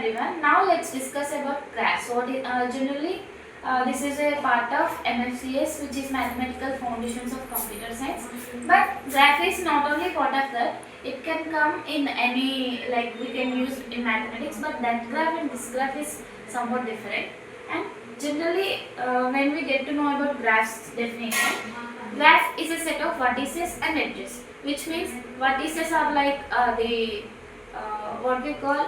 everyone. Now let's discuss about graphs. Generally, this is a part of MFCS, which is Mathematical Foundations of Computer Science. But graph is not only part of that. It can come in any, like we can use in mathematics, but that graph and this graph is somewhat different. And generally, when we get to know about graphs definition, graph is a set of vertices and edges, which means vertices are like what we call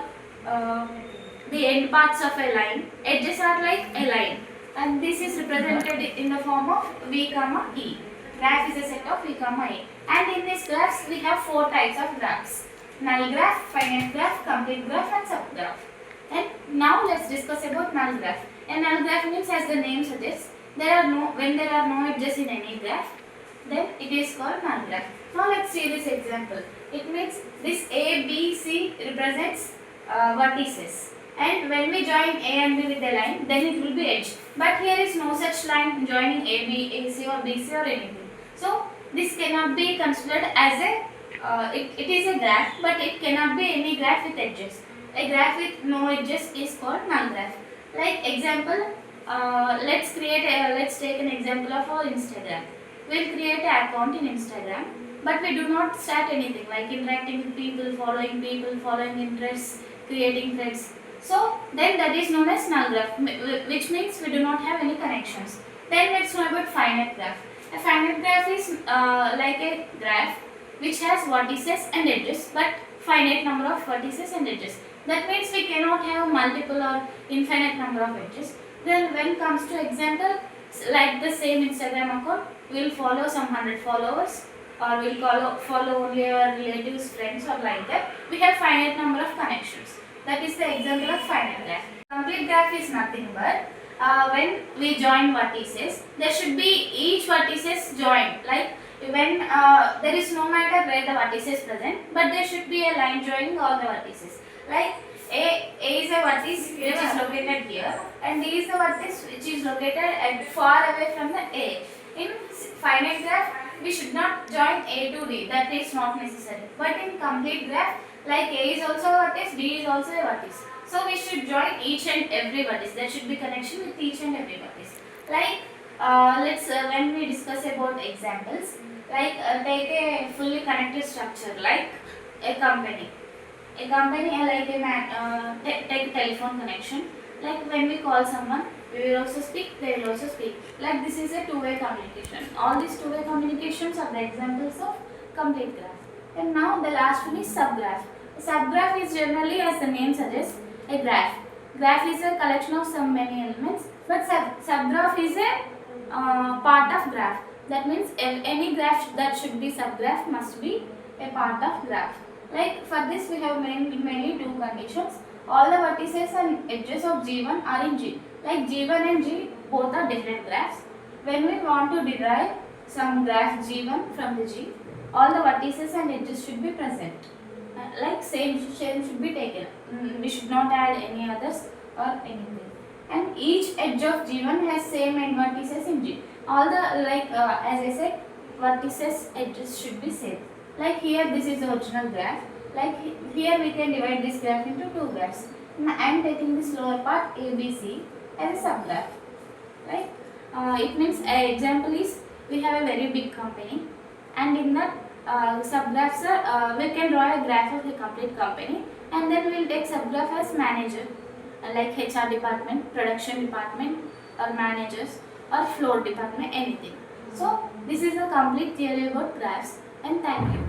the end parts of a line. Edges are like a line, and this is represented in the form of V comma E. Graph is a set of V comma E, and in these graphs we have four types of graphs: null graph, finite graph, complete graph, and subgraph. And now let's discuss about null graph. A null graph means, as the name suggests, when there are no edges in any graph, then it is called null graph. Now let's see this example. It means this A, B, C represents vertices, and when we join A and B with a line, then it will be edge. But here is no such line joining A, B, A, C or B, C or anything. So this cannot be considered as it is a graph, but it cannot be any graph with edges. A graph with no edges is called null graph. Like example, let's take an example of our Instagram. We'll create an account in Instagram, but we do not start anything like interacting with people, following interests, creating threads. So then that is known as null graph, which means we do not have any connections. Then let's know about finite graph. A finite graph is like a graph which has vertices and edges, but finite number of vertices and edges. That means we cannot have multiple or infinite number of edges. Then when it comes to example, like the same Instagram account, we will follow some 100 followers, or we will follow only our relatives, friends, or like that. We have finite number of connections. That is the example of finite graph. Complete graph is nothing but when we join vertices, there should be each vertices joined. Like when there is no matter where the vertices present, but there should be a line joining all the vertices. Like A is a vertex which is located here, and D is the vertex which is located far away from the A. In finite graph, we should not join A to D. That is not necessary. But in complete graph, like A is also a vertex, D is also a vertex. So we should join each and every vertex. There should be connection with each and every vertex. Like when we discuss about examples, like take a fully connected structure like a company. A company like take telephone connection. Like when we call someone, we will also speak, they will also speak. Like this is a two-way communication. All these two-way communications are the examples of complete graph. And now the last one is subgraph. A subgraph is generally, as the name suggests, a graph. Graph is a collection of some many elements, but subgraph is a part of graph. That means any graph that should be subgraph must be a part of graph. Like for this we have mainly two conditions. All the vertices and edges of G1 are in G. Like G1 and G both are different graphs. When we want to derive some graph G1 from the G, all the vertices and edges should be present. Like same should be taken. We should not add any others or anything. And each edge of G1 has same end vertices in G. All the as I said, vertices edges should be same. Like here this is the original graph. Like here we can divide this graph into two graphs. I am taking this lower part ABC as a subgraph. Like it means an example is we have a very big company, and in that subgraphs we can draw a graph of the complete company, and then we will take subgraph as manager, like HR department, production department, or managers, or floor department, anything. So this is a complete theory about graphs, and thank you.